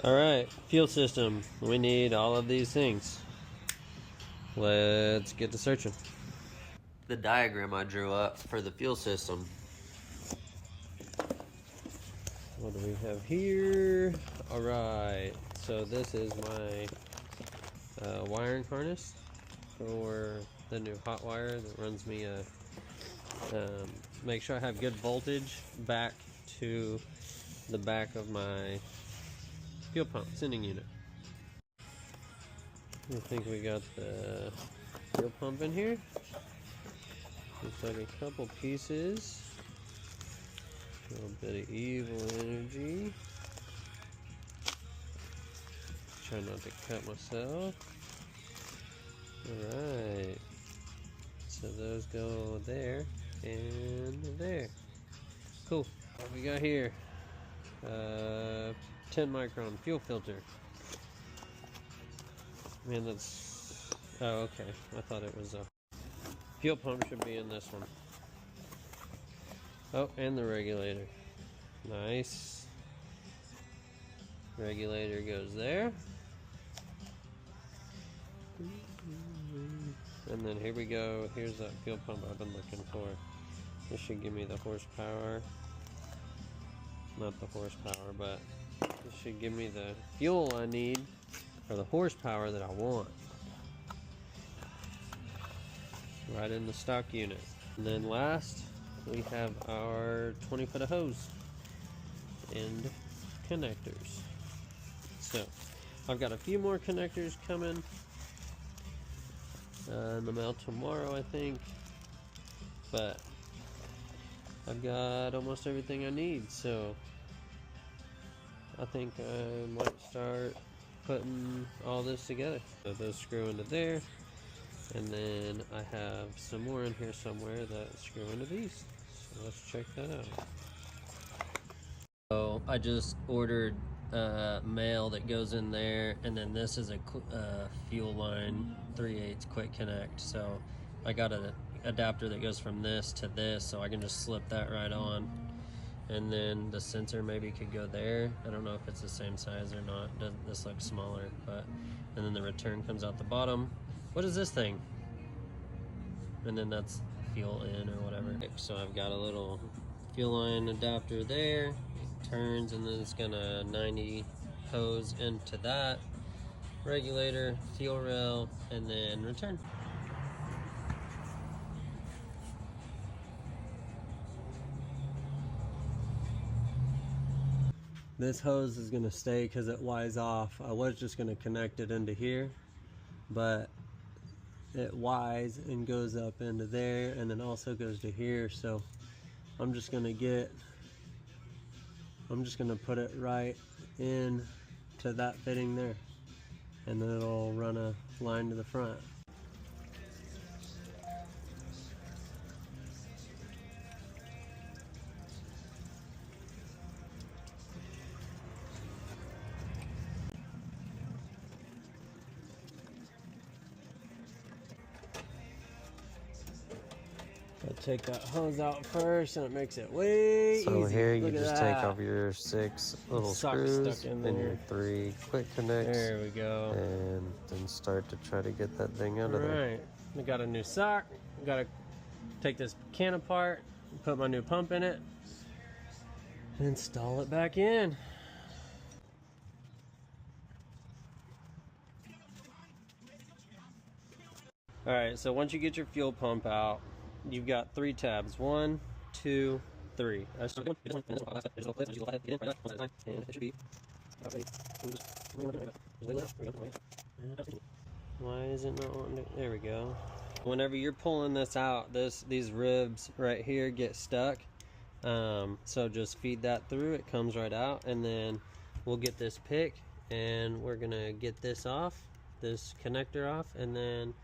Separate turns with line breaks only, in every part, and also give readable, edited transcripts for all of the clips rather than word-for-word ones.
Alright, fuel system. We need all of these things. Let's get to searching. The diagram I drew up for the fuel system. What do we have here? Alright, so this is my wiring harness for the new hot wire that runs me a make sure I have good voltage back to the back of my fuel pump sending unit. I think we got the fuel pump in here. Looks like a couple pieces. A little bit of evil energy. Try not to cut myself. Alright. So those go there and there. Cool. What we got here? 10 micron fuel filter. Man, that's... Oh, okay. I thought it was a... Fuel pump should be in this one. Oh, and the regulator. Nice. Regulator goes there. And then here we go. Here's that fuel pump I've been looking for. This should give me the horsepower. Not the horsepower, but this should give me the fuel I need, or the horsepower that I want. Right in the stock unit. And then last, we have our 20-foot of hose and connectors. So, I've got a few more connectors coming in the mail tomorrow, I think. But I've got almost everything I need, so I think I might start putting all this together. So those screw into there, and then I have some more in here somewhere that screw into these. So let's check that out. So I just ordered mail that goes in there, and then this is a fuel line 3/8 quick connect. So I got an adapter that goes from this to this, so I can just slip that right on. And then the sensor maybe could go there. I don't know if it's the same size or not. This looks smaller, but and then the return comes out the bottom. What is this thing? And then that's fuel in or whatever. So I've got a little fuel line adapter there. It turns, and then it's gonna 90 hose into that regulator, fuel rail, and then return. This hose is gonna stay because it Y's off. I was just gonna connect it into here, but it Y's and goes up into there, and then also goes to here. So I'm just gonna put it right in to that fitting there, and then it'll run a line to the front. Take that hose out first, and it makes it way easier. So here you just take off your 6 little screws and your 3 quick connects. There we go. And then start to try to get that thing out of there. Alright, we got a new sock. Got to take this can apart, put my new pump in it, and install it back in. Alright, so once you get your fuel pump out, you've got 3 tabs. 1, 2, 3. Why is it not wanting to? There we go. Whenever you're pulling this out, these ribs right here get stuck. So just feed that through. It comes right out, and then we'll get this pick, and we're gonna get this off, this connector off, and then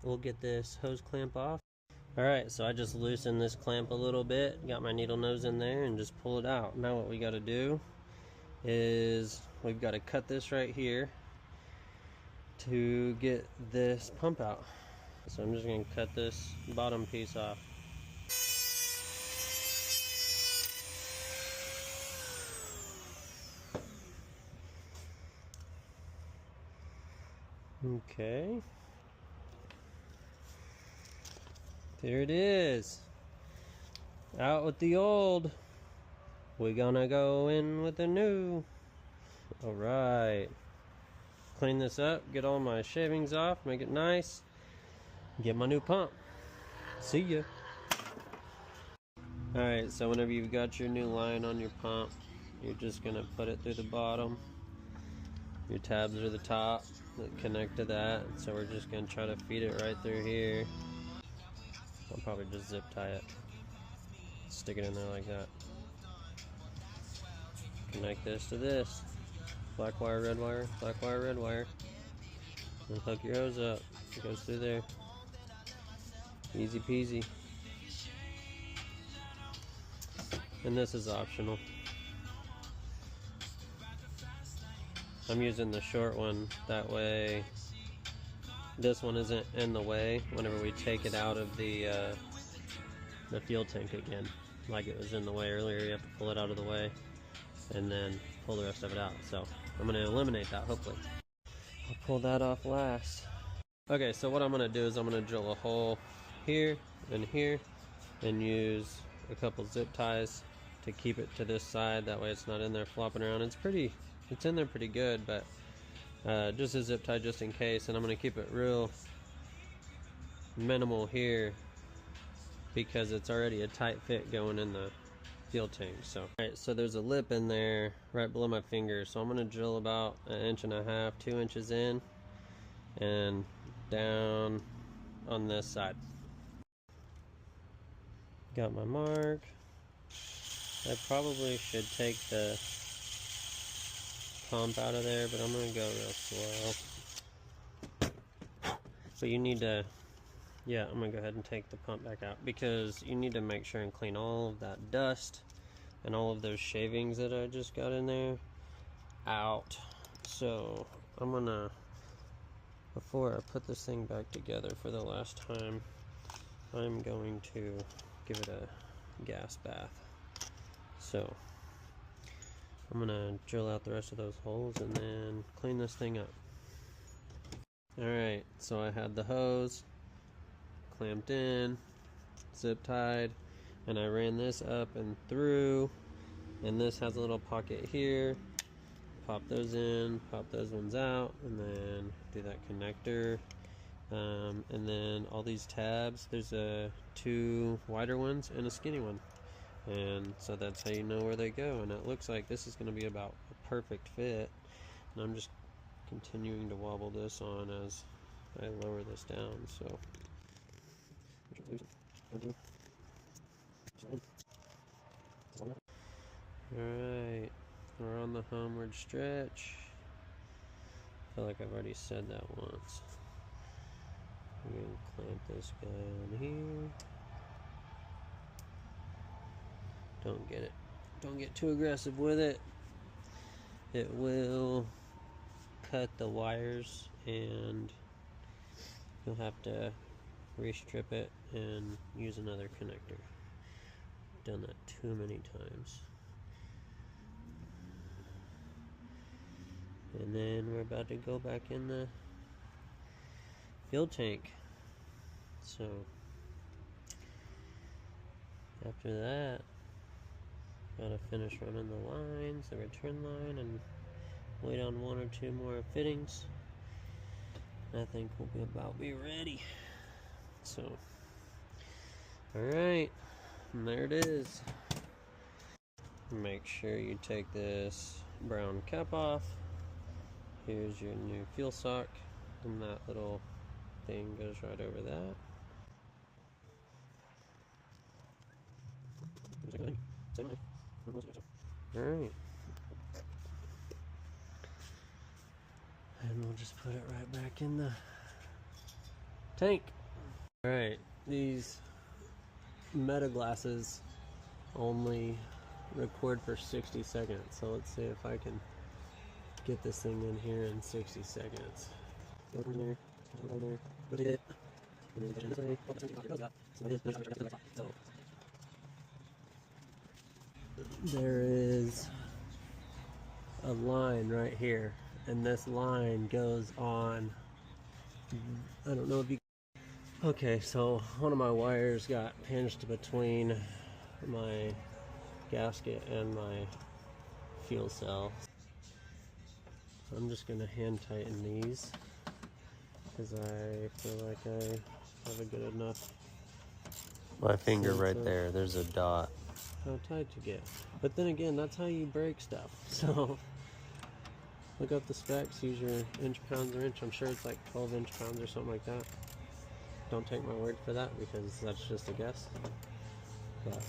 we'll get this hose clamp off. Alright, so I just loosened this clamp a little bit, got my needle nose in there, and just pull it out. Now what we got to do is we've got to cut this right here to get this pump out. So I'm just going to cut this bottom piece off. Okay. There it is. Out with the old. We're gonna go in with the new. Alright. Clean this up, get all my shavings off, make it nice. Get my new pump. See ya. Alright, so whenever you've got your new line on your pump, you're just gonna put it through the bottom. Your tabs are the top that connect to that, so we're just gonna try to feed it right through here. I'll probably just zip tie it. Stick it in there like that. Connect this to this. Black wire, red wire, black wire, red wire. And hook your hose up. It goes through there. Easy peasy. And this is optional. I'm using the short one, that way this one isn't in the way whenever we take it out of the fuel tank again. Like it was in the way earlier, you have to pull it out of the way and then pull the rest of it out. So I'm going to eliminate that, hopefully. I'll pull that off last. Okay, so what I'm going to do is I'm going to drill a hole here and here and use a couple zip ties to keep it to this side. That way it's not in there flopping around. It's in there pretty good, but just a zip tie just in case. And I'm going to keep it real minimal here because it's already a tight fit going in the fuel tank. So alright, so there's a lip in there right below my finger, so I'm going to drill about 1.5 inches, 2 inches in and down on this side. Got my mark. I probably should take the pump out of there, but I'm going to go real slow. So you need to, yeah, I'm going to go ahead and take the pump back out because you need to make sure and clean all of that dust and all of those shavings that I just got in there out. So I'm going to, before I put this thing back together for the last time, I'm going to give it a gas bath. So I'm gonna drill out the rest of those holes and then clean this thing up. Alright, so I had the hose clamped in, zip tied, and I ran this up and through, and this has a little pocket here. Pop those in, pop those ones out, and then do that connector. And then all these tabs, there's 2 wider ones and a skinny one. And so that's how you know where they go, and it looks like this is going to be about a perfect fit. And I'm just continuing to wobble this on as I lower this down. So alright, we're on the homeward stretch. I feel like I've already said that once. We're going to clamp this guy on here. Don't get too aggressive with it. It will cut the wires and you'll have to restrip it and use another connector. Done that too many times. And then we're about to go back in the fuel tank. So after that, gotta finish running the lines, the return line, and wait on 1 or 2 more fittings. I think we'll be about be ready. So, alright, and there it is. Make sure you take this brown cap off. Here's your new fuel sock, and that little thing goes right over that. Alright. And we'll just put it right back in the tank. Alright, these meta glasses only record for 60 seconds, so let's see if I can get this thing in here in 60 seconds. Go over there, put it, and then this way. So there is a line right here, and this line goes on I don't know if you... Okay, so one of my wires got pinched between my gasket and my fuel cell. So I'm just going to hand tighten these because I feel like I have a good enough... My finger right there, there's a dot. How tight to get. But then again, that's how you break stuff. So look up the specs, use your inch, pounds, or inch. I'm sure it's like 12 inch pounds or something like that. Don't take my word for that because that's just a guess. But